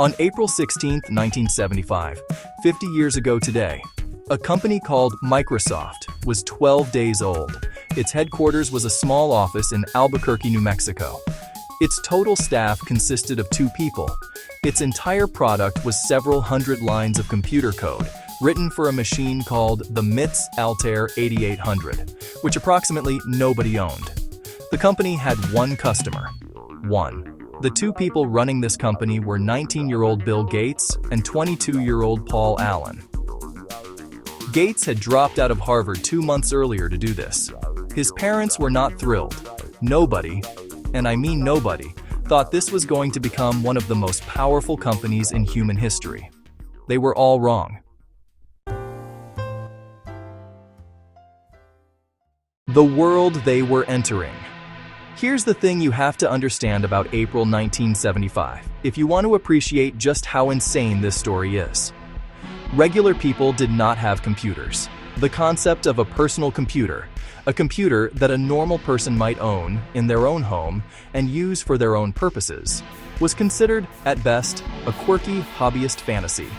On April 16, 1975, 50 years ago today, a company called Microsoft was 12 days old. Its headquarters was a small office in Albuquerque, New Mexico. Its total staff consisted of 2 people. Its entire product was several hundred lines of computer code, written for a machine called the MITS Altair 8800, which approximately nobody owned. The company had one customer. One. The 2 people running this company were 19-year-old Bill Gates and 22-year-old Paul Allen. Gates had dropped out of Harvard 2 months earlier to do this. His parents were not thrilled. Nobody, and I mean nobody, thought this was going to become one of the most powerful companies in human history. They were all wrong. The world they were entering. Here's the thing you have to understand about April 1975, if you want to appreciate just how insane this story is. Regular people did not have computers. The concept of a personal computer, a computer that a normal person might own in their own home and use for their own purposes, was considered, at best, a quirky hobbyist fantasy.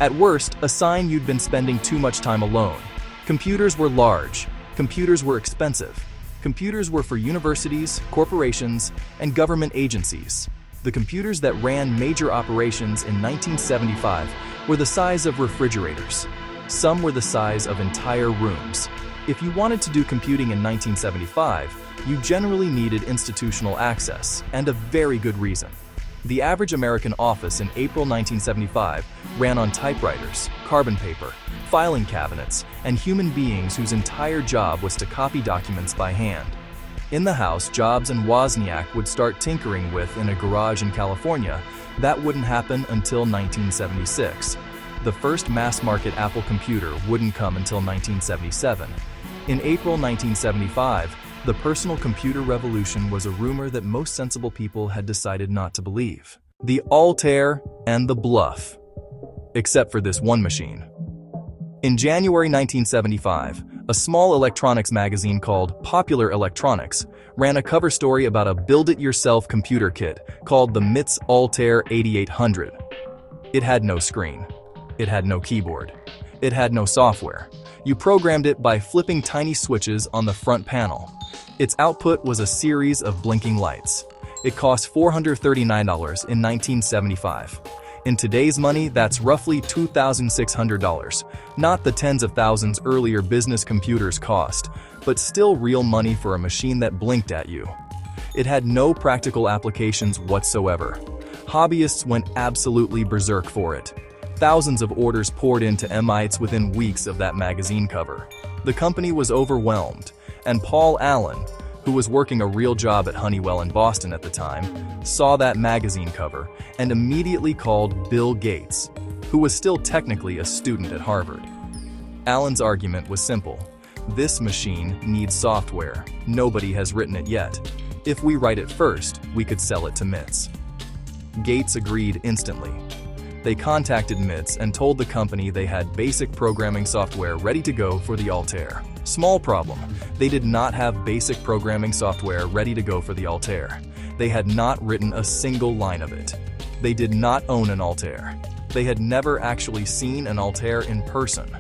At worst, a sign you'd been spending too much time alone. Computers were large. Computers were expensive. Computers were for universities, corporations, and government agencies. The computers that ran major operations in 1975 were the size of refrigerators. Some were the size of entire rooms. If you wanted to do computing in 1975, you generally needed institutional access, and a very good reason. The average American office in April 1975 ran on typewriters, carbon paper, filing cabinets, and human beings whose entire job was to copy documents by hand. In the house Jobs and Wozniak would start tinkering with in a garage in California, that wouldn't happen until 1976. The first mass-market Apple computer wouldn't come until 1977. In April 1975, the personal computer revolution was a rumor that most sensible people had decided not to believe. The Altair and the bluff. Except for this one machine. In January 1975, a small electronics magazine called Popular Electronics ran a cover story about a build-it-yourself computer kit called the MITS Altair 8800. It had no screen. It had no keyboard. It had no software. You programmed it by flipping tiny switches on the front panel. Its output was a series of blinking lights. It cost $439 in 1975. In today's money, that's roughly $2,600. Not the tens of thousands earlier business computers cost, but still real money for a machine that blinked at you. It had no practical applications whatsoever. Hobbyists went absolutely berserk for it. Thousands of orders poured into MITs within weeks of that magazine cover. The company was overwhelmed, and Paul Allen, who was working a real job at Honeywell in Boston at the time, saw that magazine cover and immediately called Bill Gates, who was still technically a student at Harvard. Allen's argument was simple. This machine needs software. Nobody has written it yet. If we write it first, we could sell it to MITS. Gates agreed instantly. They contacted MITS and told the company they had basic programming software ready to go for the Altair. Small problem, they did not have basic programming software ready to go for the Altair. They had not written a single line of it. They did not own an Altair. They had never actually seen an Altair in person.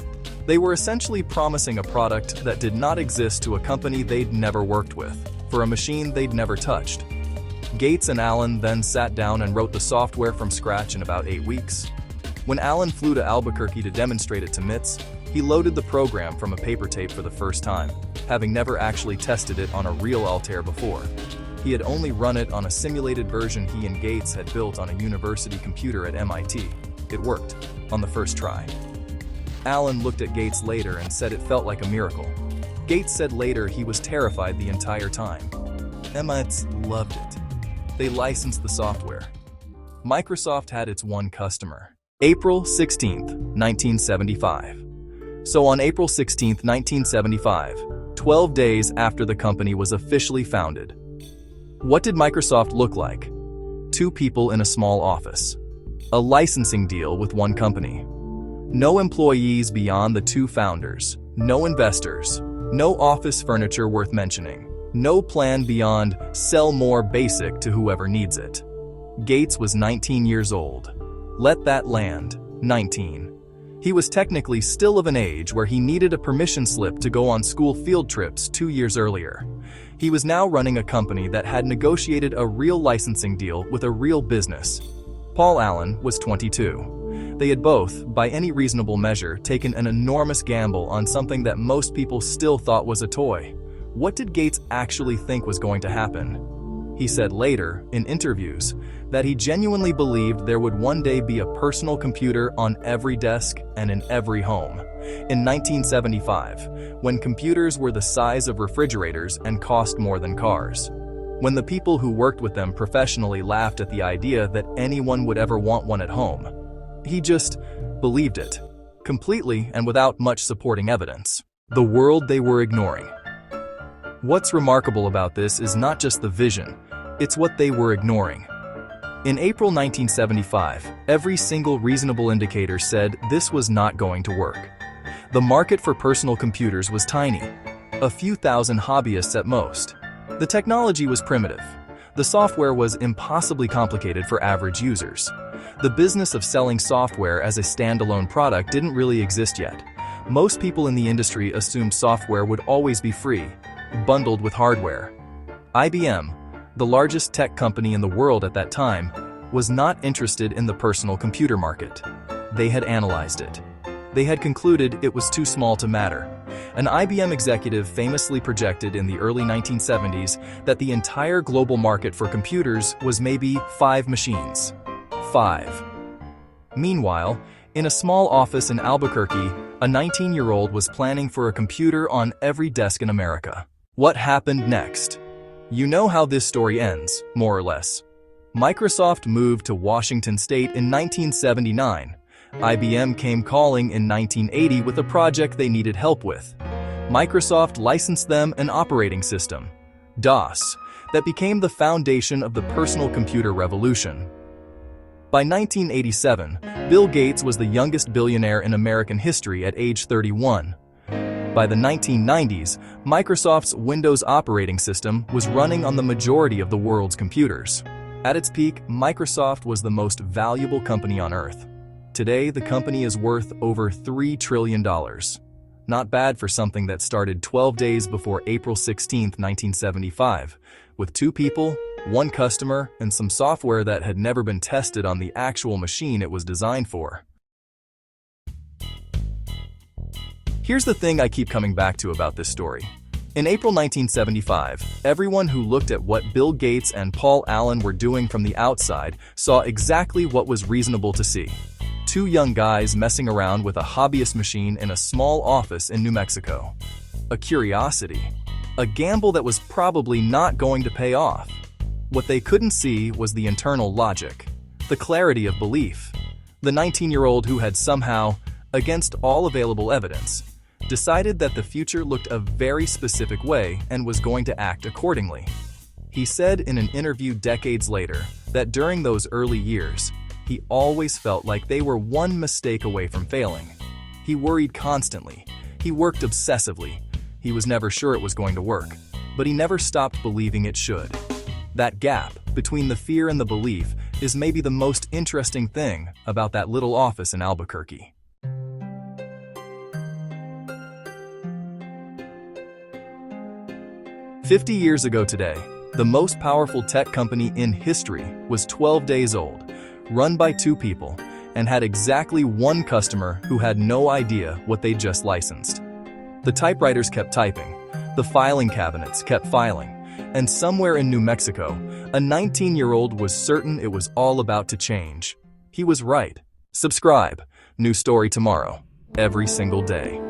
They were essentially promising a product that did not exist to a company they'd never worked with, for a machine they'd never touched. Gates and Allen then sat down and wrote the software from scratch in about 8 weeks. When Allen flew to Albuquerque to demonstrate it to MITS, he loaded the program from a paper tape for the first time, having never actually tested it on a real Altair before. He had only run it on a simulated version he and Gates had built on a university computer at MIT. It worked, on the first try. Allen looked at Gates later and said it felt like a miracle. Gates said later he was terrified the entire time. MITs loved it. They licensed the software. Microsoft had its one customer. April 16, 1975. So on April 16, 1975, 12 days after the company was officially founded, what did Microsoft look like? 2 people in a small office. A licensing deal with one company. No employees beyond the 2 founders. No investors. No office furniture worth mentioning. No plan beyond sell more basic to whoever needs it. Gates was 19 years old. Let that land. 19. He was technically still of an age where he needed a permission slip to go on school field trips 2 years earlier. He was now running a company that had negotiated a real licensing deal with a real business. Paul Allen was 22. They had both, by any reasonable measure, taken an enormous gamble on something that most people still thought was a toy. What did Gates actually think was going to happen? He said later, in interviews, that he genuinely believed there would one day be a personal computer on every desk and in every home. In 1975, when computers were the size of refrigerators and cost more than cars. When the people who worked with them professionally laughed at the idea that anyone would ever want one at home. He just believed it, completely and without much supporting evidence. The world they were ignoring. What's remarkable about this is not just the vision, it's what they were ignoring. In April 1975, every single reasonable indicator said this was not going to work. The market for personal computers was tiny, a few thousand hobbyists at most. The technology was primitive. The software was impossibly complicated for average users. The business of selling software as a standalone product didn't really exist yet. Most people in the industry assumed software would always be free, bundled with hardware. IBM, the largest tech company in the world at that time, was not interested in the personal computer market. They had analyzed it. They had concluded it was too small to matter. An IBM executive famously projected in the early 1970s that the entire global market for computers was maybe 5 machines. 5. Meanwhile, in a small office in Albuquerque, a 19-year-old was planning for a computer on every desk in America. What happened next? You know how this story ends, more or less. Microsoft moved to Washington State in 1979. IBM came calling in 1980 with a project they needed help with. Microsoft licensed them an operating system, DOS, that became the foundation of the personal computer revolution. By 1987, Bill Gates was the youngest billionaire in American history at age 31. By the 1990s, Microsoft's Windows operating system was running on the majority of the world's computers. At its peak, Microsoft was the most valuable company on Earth. Today, the company is worth over $3 trillion. Not bad for something that started 12 days before April 16, 1975, with 2 people, 1 customer, and some software that had never been tested on the actual machine it was designed for. Here's the thing I keep coming back to about this story. In April 1975, everyone who looked at what Bill Gates and Paul Allen were doing from the outside saw exactly what was reasonable to see. 2 young guys messing around with a hobbyist machine in a small office in New Mexico. A curiosity. A gamble that was probably not going to pay off. What they couldn't see was the internal logic, the clarity of belief. The 19-year-old who had somehow, against all available evidence, decided that the future looked a very specific way and was going to act accordingly. He said in an interview decades later that during those early years, he always felt like they were one mistake away from failing. He worried constantly. He worked obsessively. He was never sure it was going to work, but he never stopped believing it should. That gap between the fear and the belief is maybe the most interesting thing about that little office in Albuquerque. 50 years ago today, the most powerful tech company in history was 12 days old, run by 2 people, and had exactly 1 customer who had no idea what they just licensed. The typewriters kept typing, the filing cabinets kept filing, and somewhere in New Mexico, a 19-year-old was certain it was all about to change. He was right. Subscribe. New story tomorrow, every single day.